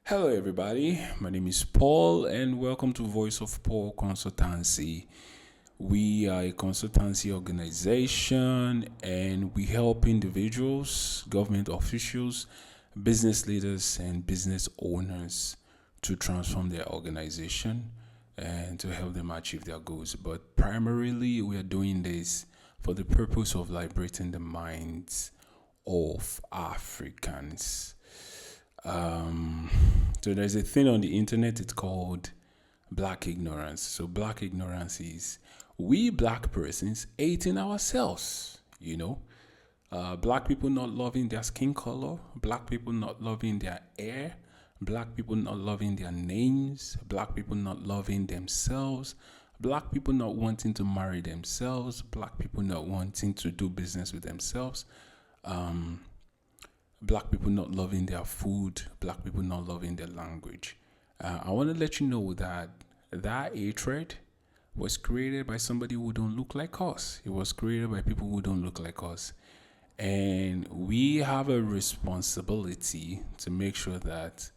Hello, everybody. My name is Paul, and welcome to Voice of Paul Consultancy. We are a consultancy organization, and we help individuals, government officials, business leaders, and business owners to transform their organization and to help them achieve their goals. But primarily, we are doing this for the purpose of liberating the minds of Africans. So there's a thing on the internet, it's called black ignorance. So black ignorance is we black persons hating ourselves, black people not loving their skin color, black people not loving their hair, black people not loving their names, black people not loving themselves, black people not wanting to marry themselves, black people not wanting to do business with themselves, black people not loving their food, black people not loving their language. I want to let you know that hatred was created by somebody who don't look like us. It was created by people who don't look like us. And we have a responsibility to make sure that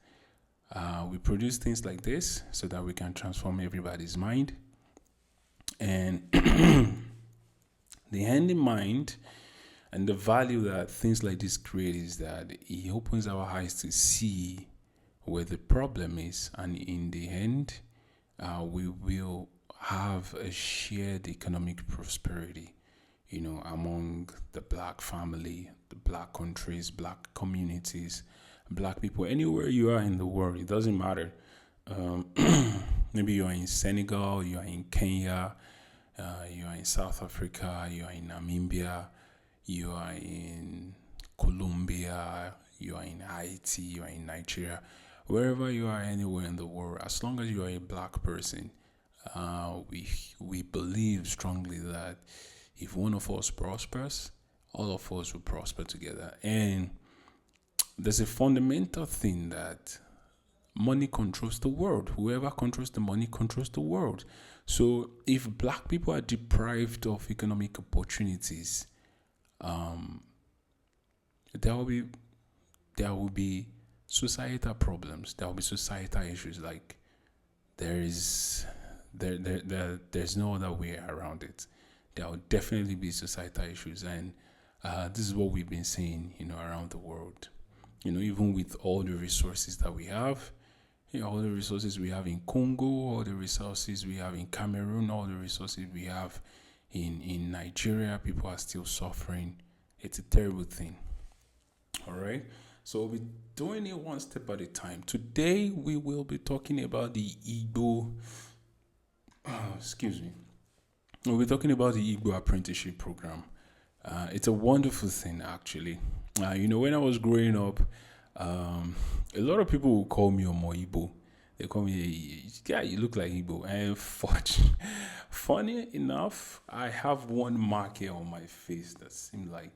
we produce things like this so that we can transform everybody's mind. And the end in mind and the value that things like this create is that it opens our eyes to see where the problem is, and in the end, we will have a shared economic prosperity, among the black family, the black countries, black communities, black people, anywhere you are in the world. It doesn't matter. Maybe you are in Senegal, you are in Kenya, you are in South Africa, you are in Namibia, you are in Colombia, you are in Haiti, you are in Nigeria, wherever you are, anywhere in the world, as long as you are a black person, we believe strongly that if one of us prospers, all of us will prosper together. And there's a fundamental thing that money controls the world. Whoever controls the money controls the world. So if black people are deprived of economic opportunities, there will be societal problems. There will be societal issues. Like there's no other way around it. There will definitely be societal issues, and this is what we've been seeing, around the world. Even with all the resources that we have, all the resources we have in Congo, all the resources we have in Cameroon, all the resources we have in Nigeria, people are still suffering. It's a terrible thing. All right. So we'll be doing it one step at a time. Today we will be talking about the Igbo. Excuse me. We'll be talking about the Igbo Apprenticeship program. It's a wonderful thing, actually. When I was growing up, a lot of people will call me Omo Igbo. They call me, yeah, you look like Igbo. And funny enough, I have one mark here on my face that seems like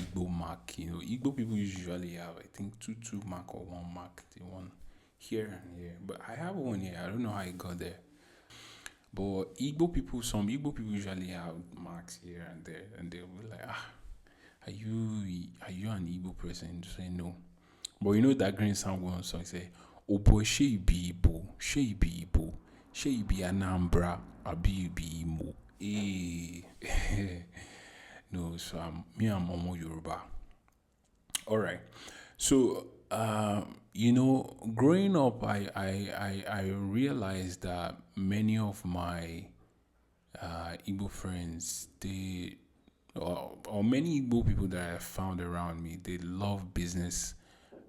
Igbo mark. Igbo people usually have, I think, two mark or one mark. They want here and here. But I have one here. I don't know how it got there. But some Igbo people usually have marks here and there. And they'll be like, are you an Igbo person? To say no. But that green sound one song say, oh boy, she be Igbo, she be Igbo, she be Anambra, abi be Imo. No, so I'm Omo Yoruba. All right. So, growing up, I realized that many of my Igbo friends, or many Igbo people that I found around me, they love business,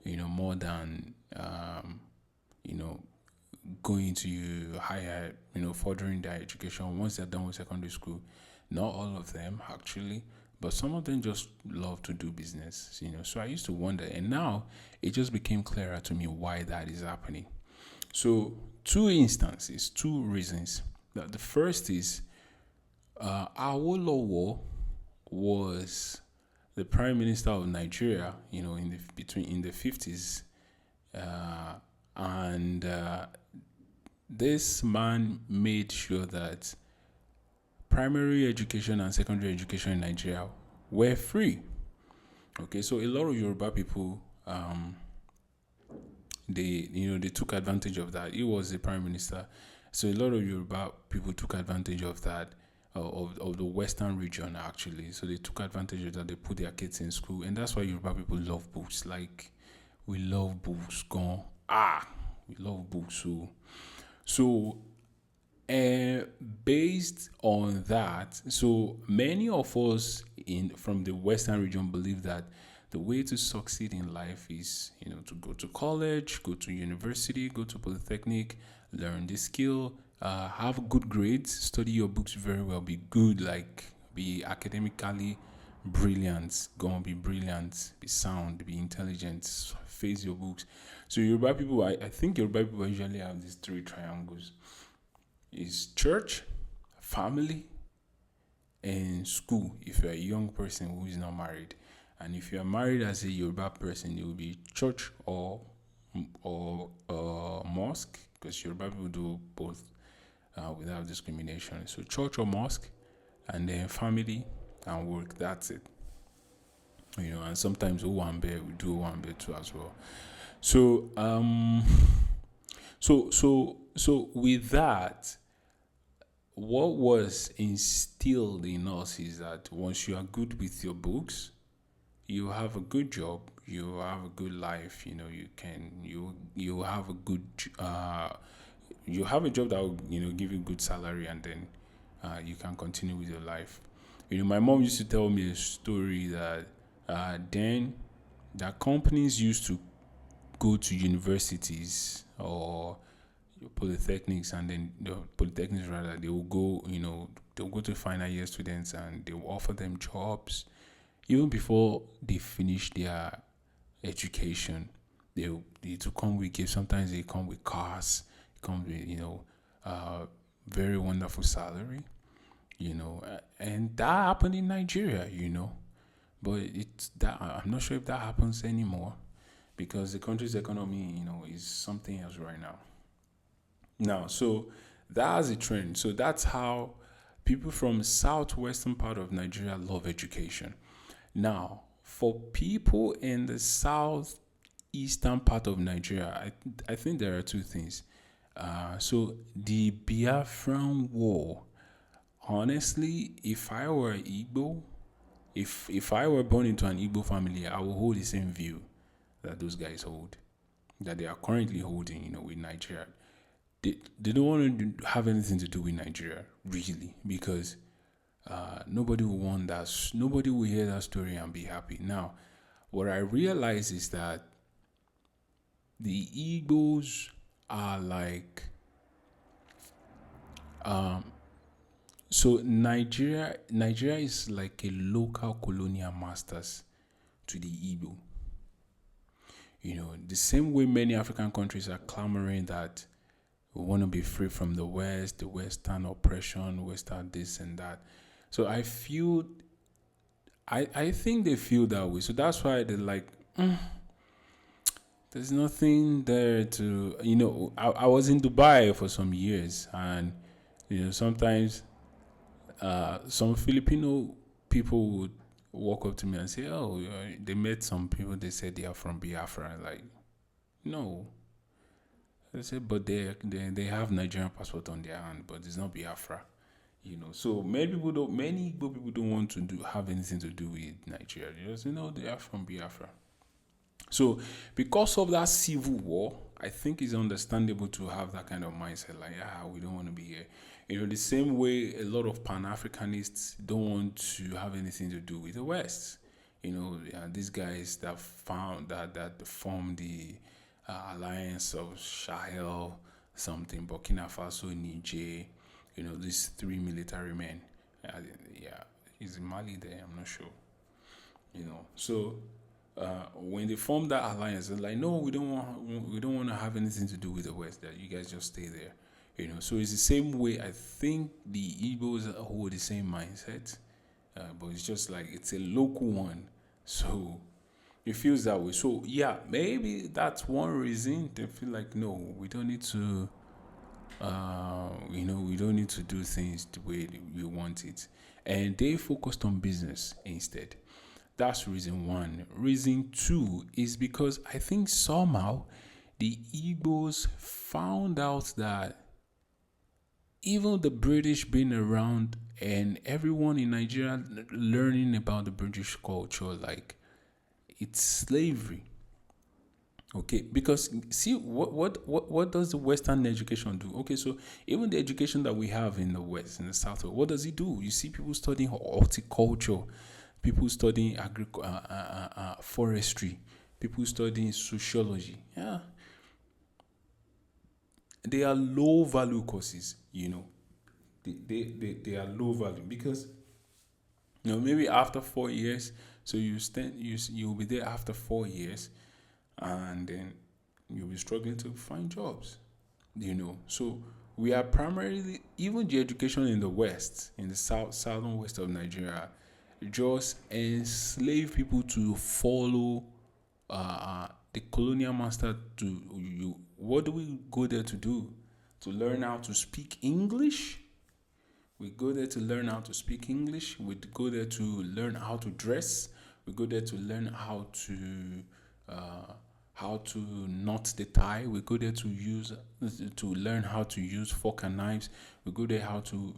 more than, going to higher, furthering their education once they're done with secondary school. Not all of them, actually, but some of them just love to do business, So I used to wonder, and now it just became clearer to me why that is happening. So, two reasons. The first is Awolowo was the prime minister of Nigeria, in the 50s, and this man made sure that primary education and secondary education in Nigeria were free. Okay, so a lot of Yoruba people they took advantage of that. He was the prime minister, so a lot of Yoruba people took advantage of that, of the western region actually. So they took advantage of that. They put their kids in school, and that's why Yoruba people love books. Like we love books. Gone we love books. So and based on that, so many of us in from the Western region believe that the way to succeed in life is, to go to college, go to university, go to polytechnic, learn the skill, have good grades, study your books very well, be good, like be academically brilliant, go and be brilliant, be sound, be intelligent, face your books. So Yoruba people, I think Yoruba people usually have these three triangles: is church, family, and school. If you're a young person who is not married, and if you're married as a Yoruba person, it will be church or mosque, because Yoruba people do both without discrimination. So church or mosque, and then family and work. That's it. And sometimes Owambe, we do Owambe too as well. So so with that, what was instilled in us is that once you are good with your books, you have a good job, you have a good life. You have a good you have a job that will give you good salary, and then you can continue with your life. My mom used to tell me a story that then that companies used to go to universities or polytechnics, and then the polytechnics rather, they will go, they'll go to final year students, and they will offer them jobs even before they finish their education. They to come with gifts. Sometimes they come with cars, come with very wonderful salary, and that happened in Nigeria, but it's that I'm not sure if that happens anymore, because the country's economy, is something else right now. Now, so that's a trend. So that's how people from southwestern part of Nigeria love education. Now, for people in the southeastern part of Nigeria, I think there are two things. So the Biafran War. Honestly, if I were Igbo, if I were born into an Igbo family, I would hold the same view that those guys hold, that they are currently holding, with Nigeria. They don't want to have anything to do with Nigeria, really, because nobody will want that. Nobody will hear that story and be happy. Now, what I realize is that the Igbos are like, so Nigeria is like a local colonial masters to the Igbo. The same way many African countries are clamoring that we want to be free from the West, the Western oppression, Western this and that. So I think they feel that way. So that's why they're like, there's nothing there to, I was in Dubai for some years, and, sometimes some Filipino people would walk up to me and say, oh, they met some people, they said they are from Biafra. Like, no. They said, but they have Nigerian passport on their hand, but it's not Biafra. So many Igbo people don't want to have anything to do with Nigeria. They just they are from Biafra. So because of that civil war, I think it's understandable to have that kind of mindset, like, we don't want to be here. The same way a lot of Pan-Africanists don't want to have anything to do with the West. These guys that formed the alliance of Sahel, something, Burkina Faso, Niger, these three military men. Is Mali there? I'm not sure. So when they formed that alliance, they're like, no, we don't want to have anything to do with the West. That you guys just stay there. So it's the same way. I think the Igbos hold the same mindset, but it's just like it's a local one. So it feels that way. So yeah, maybe that's one reason they feel like, no, we don't need to. We don't need to do things the way we want it, and they focused on business instead. That's reason one. Reason two is because I think somehow the Igbos found out that even the British being around and everyone in Nigeria learning about the British culture, like it's slavery. Okay, because see what does the Western education do? Okay, so even the education that we have in the West, in the South, what does it do? You see people studying horticulture, people studying forestry, people studying sociology. Yeah, they are low value courses. They are low value because maybe after 4 years, so you'll be there after 4 years, and then you'll be struggling to find jobs. So we are primarily, even the education in the West, in the southern west of Nigeria, just enslave people to follow the colonial master. To you, what do we go there to do? To learn how to speak English. We go there to learn how to speak English. We go there to learn how to dress. We go there to learn how to knot the tie. We go there to learn how to use fork and knives. We go there how to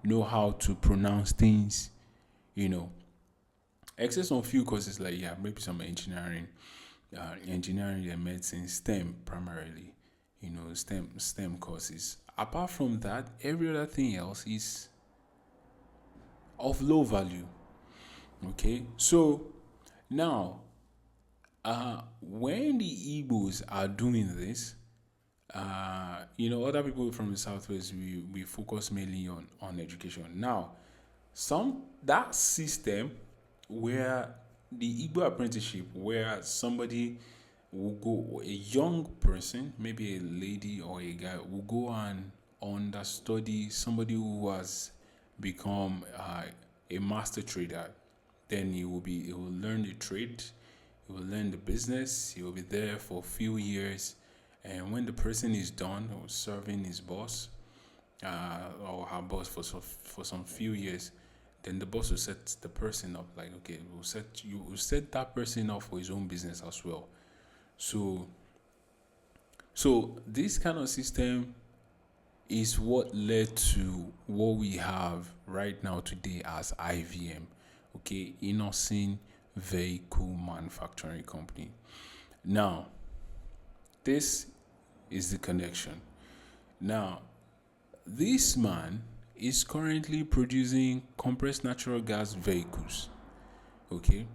know how to pronounce things. Except some few courses like maybe some engineering and medicine, STEM primarily. STEM courses. Apart from that, every other thing else is of low value. Okay, so now, when the Igbos are doing this, other people from the Southwest, we focus mainly on education. Now, that system where the Igbo apprenticeship, where somebody will go, a young person, maybe a lady or a guy, will go and understudy somebody who has become a master trader. Then he will learn the trade, he will learn the business, he will be there for a few years, and when the person is done or serving his boss or her boss for some few years, then the boss will set the person up, like, okay, we'll set that person up for his own business as well. So this kind of system is what led to what we have right now today as IVM, okay, Innocent Vehicle Manufacturing Company. Now, this is the connection. Now, this man is currently producing compressed natural gas vehicles, okay,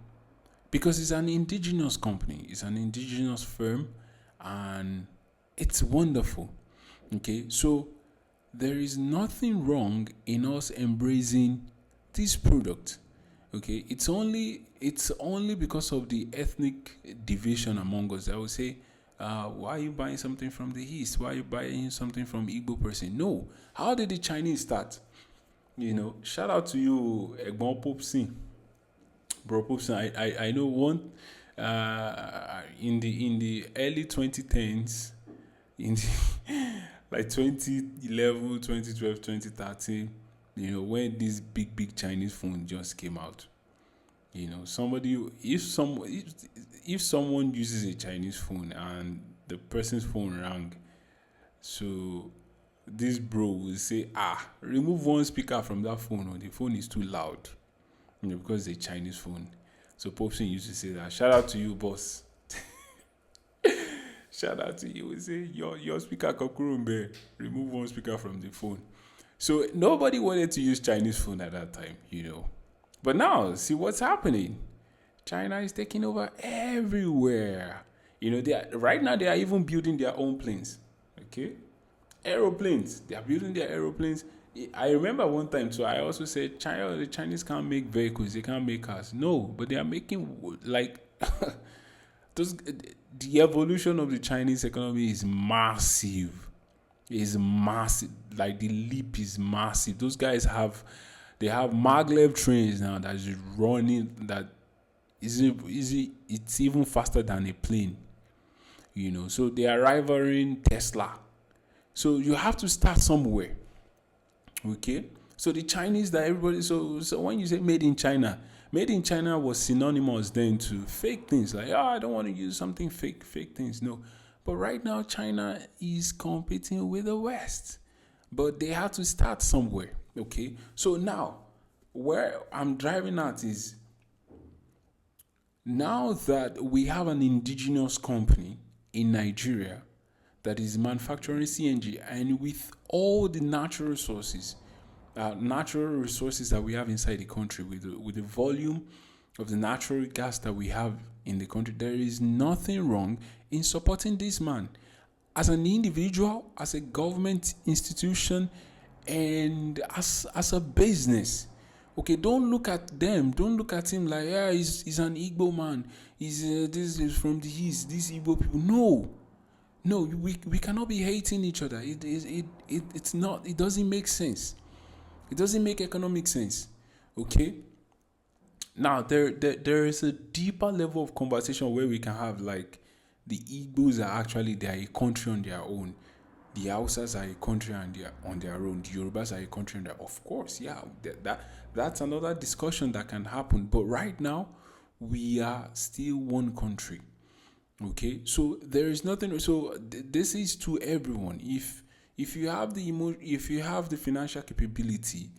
because it's an indigenous company, it's an indigenous firm, and it's wonderful. Okay, so there is nothing wrong in us embracing this product. Okay, it's only because of the ethnic division among us that I would say, why are you buying something from the East? Why are you buying something from Igbo person? No. How did the Chinese start? Shout out to you, Egbon Popsin. Bro Popsin, I know one in the early 2010s, in the, like 2011, 2012, 2013, when this big Chinese phone just came out. If someone uses a Chinese phone and the person's phone rang, so this bro will say, remove one speaker from that phone, or the phone is too loud, because it's a Chinese phone. So Popson used to say that. Shout out to you, boss. Shout out to you. We say your speaker Kakurumbe, remove one speaker from the phone. So nobody wanted to use Chinese phone at that time, But now, see what's happening. China is taking over everywhere. Right now they are even building their own planes. Okay? Aeroplanes. They are building their aeroplanes. I remember one time, so I also said the Chinese can't make vehicles, they can't make cars. No, but they are making, like, the evolution of the Chinese economy is massive. Is massive. Like, the leap is massive. Those guys have maglev trains now that is running, that is easy. It's even faster than a plane. So they are rivaling Tesla. So you have to start somewhere. Okay? So the Chinese that everybody, so when you say made in China, Made in China was synonymous then to fake things. Like, I don't want to use something fake things. No. But right now, China is competing with the West. But they have to start somewhere. Okay. So now, where I'm driving at is, now that we have an indigenous company in Nigeria that is manufacturing CNG, and with all the natural resources that we have inside the country, with the volume of the natural gas that we have in the country, there is nothing wrong in supporting this man as an individual, as a government institution, and as a business. Okay, don't look at them. Don't look at him like, yeah, he's an Igbo man. This is from the East. These Igbo people. No, we cannot be hating each other. It's not. It doesn't make sense. It doesn't make economic sense. Okay. Now there is a deeper level of conversation where we can have, like, the Igbos they are a country on their own. The Hausas are a country on their own. The Yorubas are a country on their own. Of course, yeah. That's another discussion that can happen. But right now, we are still one country. Okay, so there is nothing. So this is to everyone. If you have the financial capability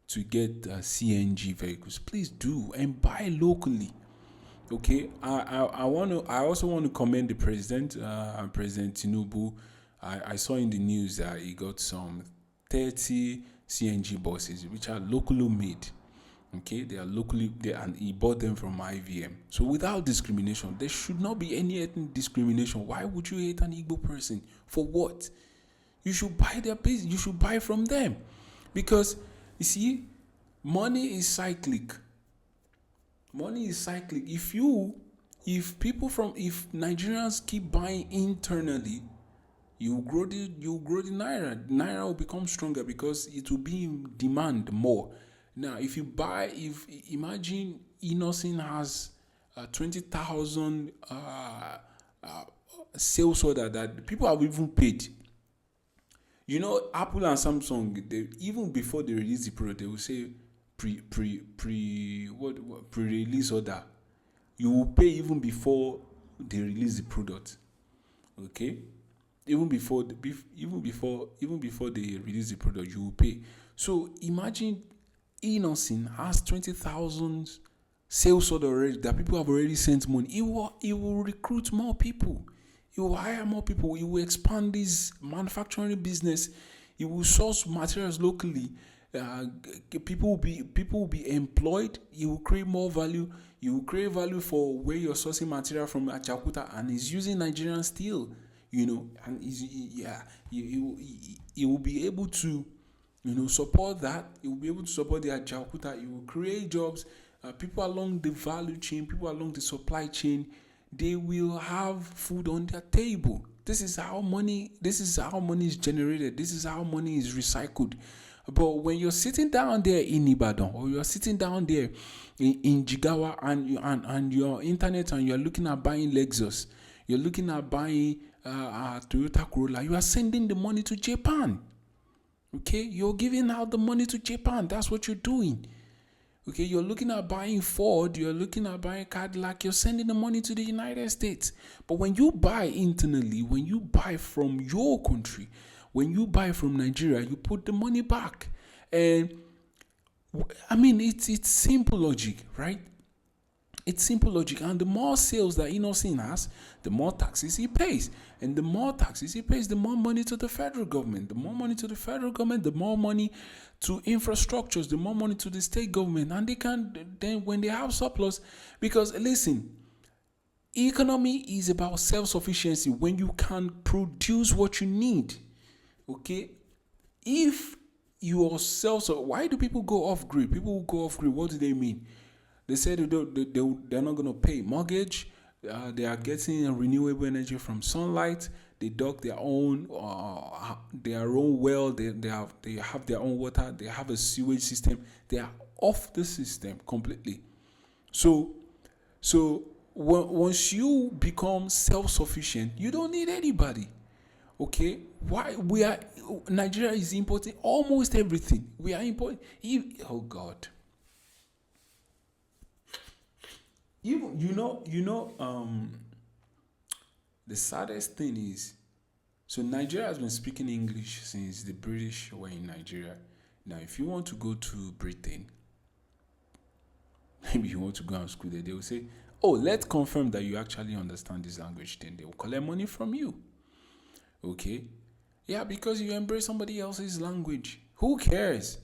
to get CNG vehicles, please do, and buy locally. Okay, I also want to commend the president, President Tinubu. I saw in the news that he got some 30 CNG buses which are locally made. Okay, they are locally there, and he bought them from IVM. So without discrimination, there should not be any ethnic discrimination. Why would you hate an Igbo person? For what? You should buy their business. You should buy from them, because you see, money is cyclic. Money is cyclic. If Nigerians keep buying internally, you grow the naira. Naira will become stronger because it will be in demand more. Now, if imagine Innocent has 20,000 sales order that people have even paid. You know, Apple and Samsung, even before they release the product, they will say pre-release order. You will pay even before they release the product. Okay, even before they release the product, you will pay. So imagine Innocent has 20,000 sales order already that people have already sent money. He will recruit more people. He will hire more people. He will expand his manufacturing business. He will source materials locally. People will be employed. He will create more value. You will create value for where you're sourcing material from at Jakarta, and he's using Nigerian steel. You know, and he will be able to, support that. He will be able to support the Jakarta. He will create jobs. People along the value chain, people along the supply chain, they will have food on their table. This is how money is generated. This is how money is recycled. But when you're sitting down there in Ibadan, or you're sitting down there in Jigawa, and your internet, and you're looking at buying Lexus, you're looking at buying Toyota Corolla, you are sending the money to Japan. Okay, you're giving out the money to Japan. That's what you're doing. Okay, you're looking at buying Ford, you're looking at buying Cadillac, you're sending the money to the United States. But when you buy internally, when you buy from your country, when you buy from Nigeria, you put the money back. And I mean, it's simple logic, right? It's simple logic. And the more sales that Innocent has, the more taxes he pays. And the more taxes he pays, the more money to the federal government. The more money to the federal government, the more money to infrastructures, the more money to the state government. And they can, then when they have surplus, because listen, economy is about self-sufficiency. When you can produce what you need, okay? If you are why do people go off grid? People who go off grid, what do they mean? They say they're not going to pay mortgage. They are getting renewable energy from sunlight. They dug their own well. They have their own water. They have a sewage system. They are off the system completely. So once you become self-sufficient, you don't need anybody. Okay, Nigeria is importing almost everything. We are importing. Oh God. Even the saddest thing is, so Nigeria has been speaking English since the British were in Nigeria. Now, if you want to go to Britain, maybe you want to go and school there, they will say, "Oh, let's confirm that you actually understand this language." Then they will collect money from you. Okay, yeah, because you embrace somebody else's language. Who cares?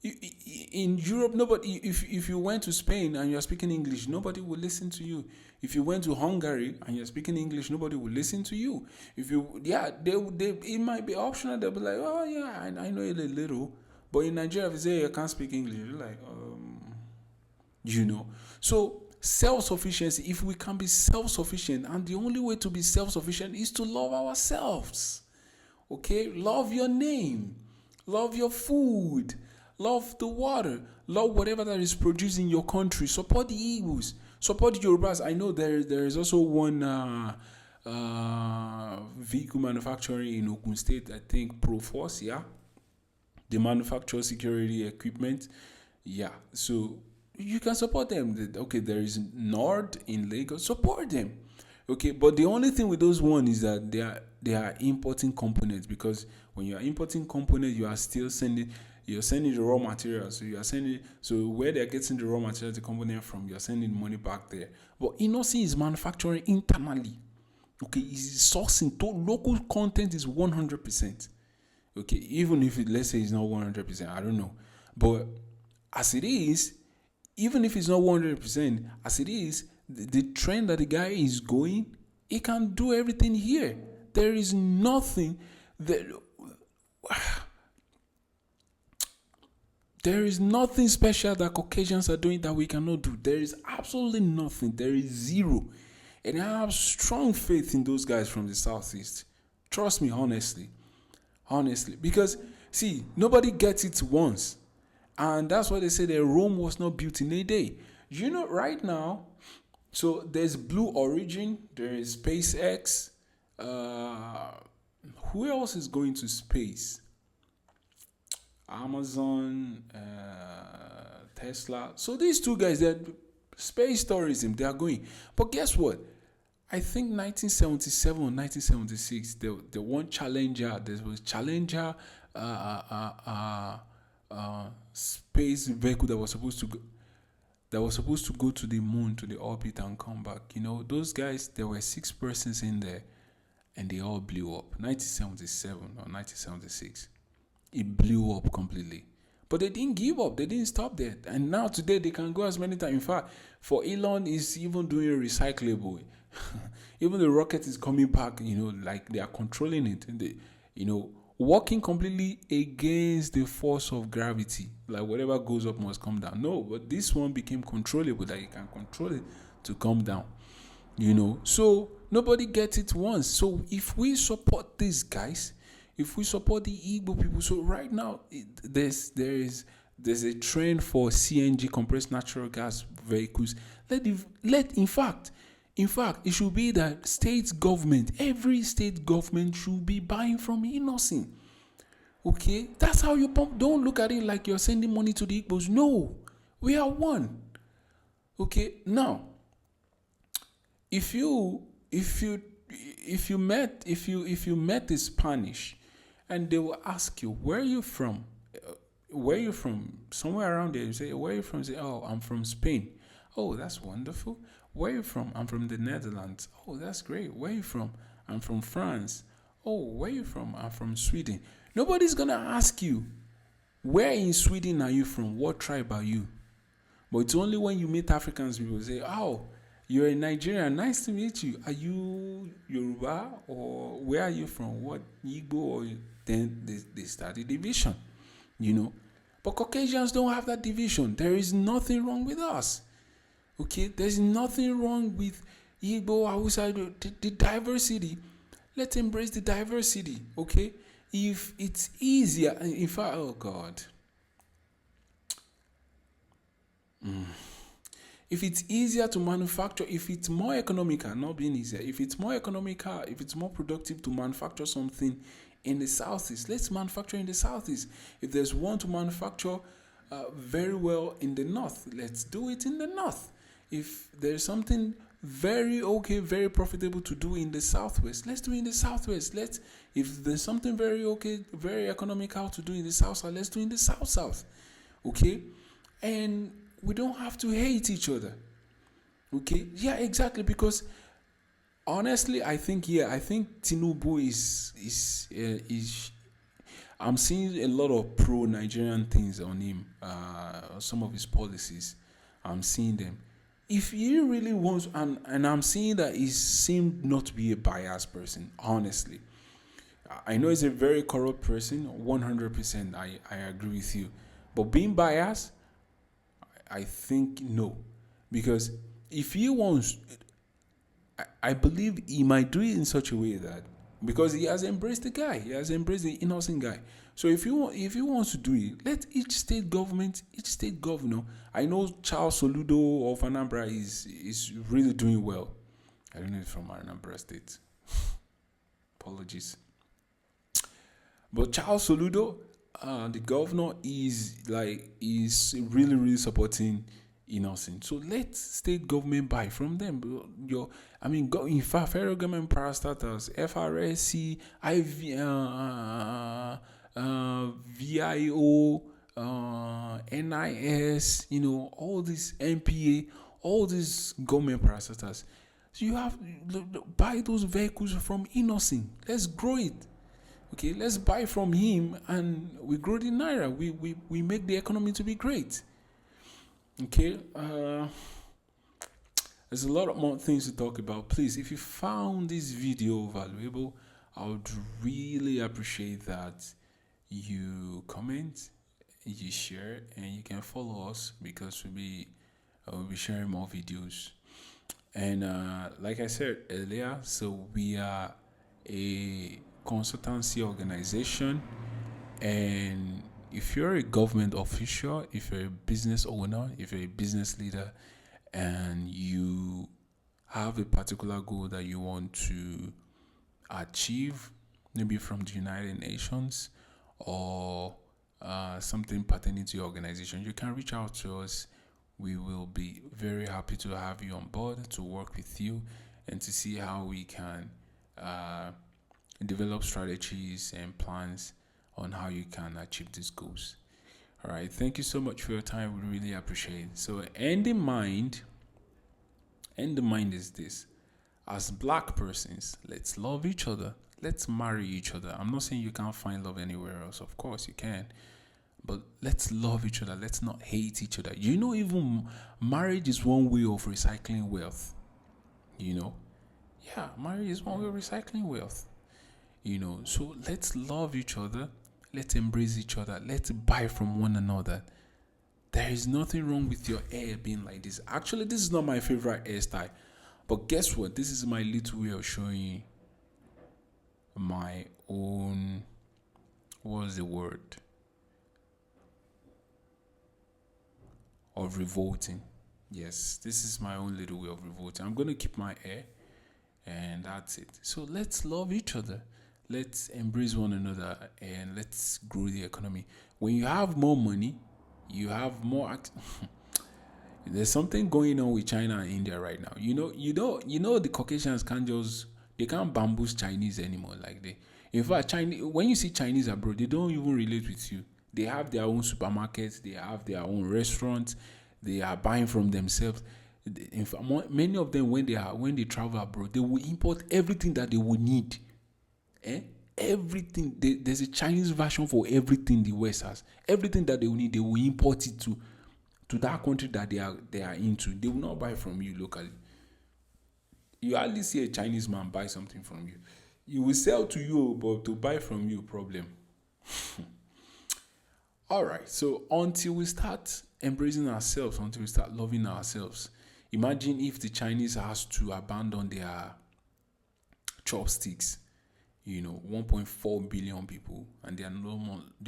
In Europe, nobody. If you went to Spain and you're speaking English, nobody will listen to you. If you went to Hungary and you're speaking English, nobody will listen to you. If you, yeah, they it might be optional. They'll be like, "Oh yeah, I know it a little," but in Nigeria, if you say you can't speak English, you're like, you know. So self-sufficiency. If we can be self-sufficient, and the only way to be self-sufficient is to love ourselves. Okay, love your name, love your food, love the water, love whatever that is produced in your country. Support the Igbos, support the Yorubas. I know there is also one vehicle manufacturing in Ogun State. I think Proforce, yeah, they manufacture security equipment. Yeah, so you can support them. Okay, there is Nord in Lagos. Support them. Okay, but the only thing with those one is that they are importing components, because when you are importing components, you are still sending you're sending the raw materials. So you are sending, so where they're getting the raw materials, the component from, you're sending money back there. But Inosi is manufacturing internally. Okay, is sourcing to local content is 100%. Okay, even if let's say it's not 100%, I don't know. But as it is, even if it's not 100%, as it is, the trend that the guy is going, he can do everything here. There is nothing that there is nothing special that Caucasians are doing that we cannot do. There is absolutely nothing. There is zero. And I have strong faith in those guys from the Southeast. Trust me, honestly. Honestly. Because, see, nobody gets it once. And that's why they say that Rome was not built in a day. You know, right now, so there's Blue Origin, there is SpaceX. Who else is going to space? Amazon, Tesla. So these two guys, they're space tourism, they are going. But guess what? I think 1977 or 1976, the one Challenger, there was Challenger space vehicle that was supposed to go to the moon, to the orbit and come back. You know, those guys, there were 6 persons in there and they all blew up. 1977 or 1976. It blew up completely. But they didn't give up. They didn't stop there. And now today they can go as many times. In fact, for Elon is even doing recyclable. Even the rocket is coming back, you know, like they are controlling it. And they, you know, working completely against the force of gravity. Like whatever goes up must come down. No, but this one became controllable, that you can control it to come down. You know, so nobody gets it once. So if we support these guys, if we support the Igbo people, so right now there's a trend for CNG, compressed natural gas vehicles. In fact, it should be that every state government should be buying from Innocent. Okay, that's how you pump. Don't look at it like you're sending money to the Igbos. No, we are one. Okay, now if you met the Spanish, and they will ask you, where are you from? Where are you from? Somewhere around there, you say, where are you from? You say, oh, I'm from Spain. Oh, that's wonderful. Where are you from? I'm from the Netherlands. Oh, that's great. Where are you from? I'm from France. Oh, where are you from? I'm from Sweden. Nobody's going to ask you, where in Sweden are you from? What tribe are you? But it's only when you meet Africans, people say, oh, you're a Nigerian. Nice to meet you. Are you Yoruba, or where are you from? What, Igbo? Or then they start the division, you know. But Caucasians don't have that division. There is nothing wrong with us. Okay, there's nothing wrong with Igbo, Hausa, the diversity. Let's embrace the diversity. Okay, if it's easier, in fact, oh God. If it's easier to manufacture, if it's more economical, not being easier, if it's more economical, if it's more productive to manufacture something in the Southeast, let's manufacture in the Southeast. If there's one to manufacture very well in the North, let's do it in the North. If there's something very okay, very profitable to do in the southwest, let's do it in the southwest. Let's If there's something very okay, very economical to do in the south south, let's do it in the south south. Okay? And we don't have to hate each other. Okay? Yeah, exactly. Because honestly, I think Tinubu is I'm seeing a lot of pro Nigerian things on him. Some of his policies, I'm seeing them. If he really wants, and I'm seeing that he seemed not to be a biased person. Honestly, I know he's a very corrupt person. 100%, I agree with you. But being biased, I think no, because if he wants, I believe he might do it in such a way that, because he has embraced the guy, he has embraced the innocent guy. So if he wants to do it, let each state government, each state governor. I know Charles Soludo of Anambra is really doing well. I don't know if from Anambra State. Apologies. But Charles Soludo, the governor, is really really supporting innocent. So let state government buy from them. In fact, federal government parastatals, FRSC, VIO, NIS, all these NPA, all these government parastatals. So you have buy those vehicles from innocent. Let's grow it. Okay, let's buy from him and we grow the naira. We make the economy to be great. Okay, there's a lot of more things to talk about. Please, if you found this video valuable, I would really appreciate that you comment, you share, and you can follow us, because we'll be sharing more videos. And like I said earlier, so we are a consultancy organization, and if you're a government official, if you're a business owner, if you're a business leader, and you have a particular goal that you want to achieve, maybe from the United Nations or something pertaining to your organization, you can reach out to us. We will be very happy to have you on board, to work with you, and to see how we can develop strategies and plans on how you can achieve these goals. All right, thank you so much for your time. We really appreciate it. So, end in mind is this: as black persons, let's love each other. Let's marry each other. I'm not saying you can't find love anywhere else. Of course you can. But let's love each other. Let's not hate each other. Even marriage is one way of recycling wealth. Yeah, marriage is one way of recycling wealth. So let's love each other. Let's embrace each other. Let's buy from one another. There is nothing wrong with your hair being like this. Actually, this is not my favorite hairstyle. But guess what? This is my little way of showing you my own, what's the word? Of revolting. Yes, this is my own little way of revolting. I'm going to keep my hair, and that's it. So let's love each other. Let's embrace one another, and let's grow the economy. When you have more money, you have more there's something going on with China and India right now. The Caucasians can't bamboozle Chinese anymore. In fact, when you see Chinese abroad, they don't even relate with you. They have their own supermarkets, they have their own restaurants, they are buying from themselves. In fact, many of them, when they travel abroad, they will import everything that they will need. Everything. There's a Chinese version for everything the West has. Everything that they will need, they will import it to that country that they are into. They will not buy from you locally. You hardly see a Chinese man buy something from you. He will sell to you, but to buy from you, problem. All right. So until we start embracing ourselves, until we start loving ourselves, imagine if the Chinese has to abandon their chopsticks. 1.4 billion people, and they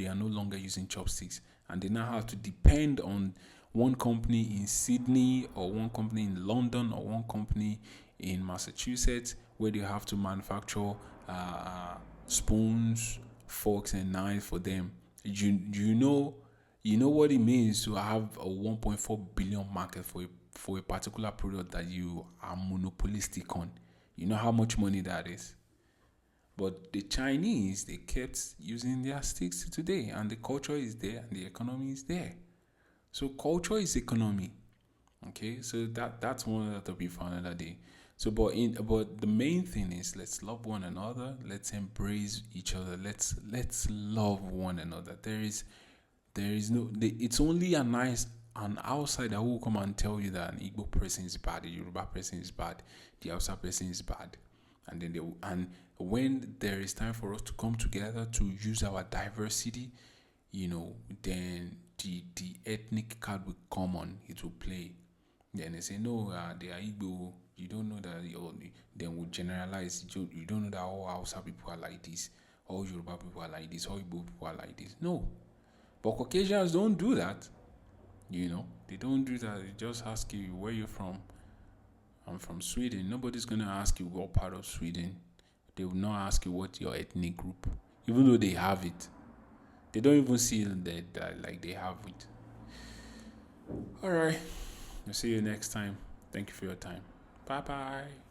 are no longer using chopsticks, and they now have to depend on one company in Sydney, or one company in London, or one company in Massachusetts, where they have to manufacture spoons, forks, and knives for them. You know what it means to have a 1.4 billion market for a particular product that you are monopolistic on. You know how much money that is. But the Chinese, they kept using their sticks to today, and the culture is there, and the economy is there. So culture is economy. Okay, so that's one other topic for another day. So, but the main thing is, let's love one another. Let's embrace each other. Let's love one another. There is no. It's only an outsider who will come and tell you that an Igbo person is bad, a Yoruba person is bad, the Hausa person is bad, and then and when there is time for us to come together to use our diversity, then the ethnic card will come on. It will play. Then they say, no, they are Igbo. You don't know that. Then we generalize. You don't know that all Hausa people are like this, all Yoruba people are like this, all Igbo people are like this. No. But Caucasians don't do that. They don't do that. They just ask you, where you're from. I'm from Sweden. Nobody's going to ask you what part of Sweden. They will not ask you what your ethnic group, even though they have it. They don't even see that like they have it. All right. I'll see you next time. Thank you for your time. Bye bye.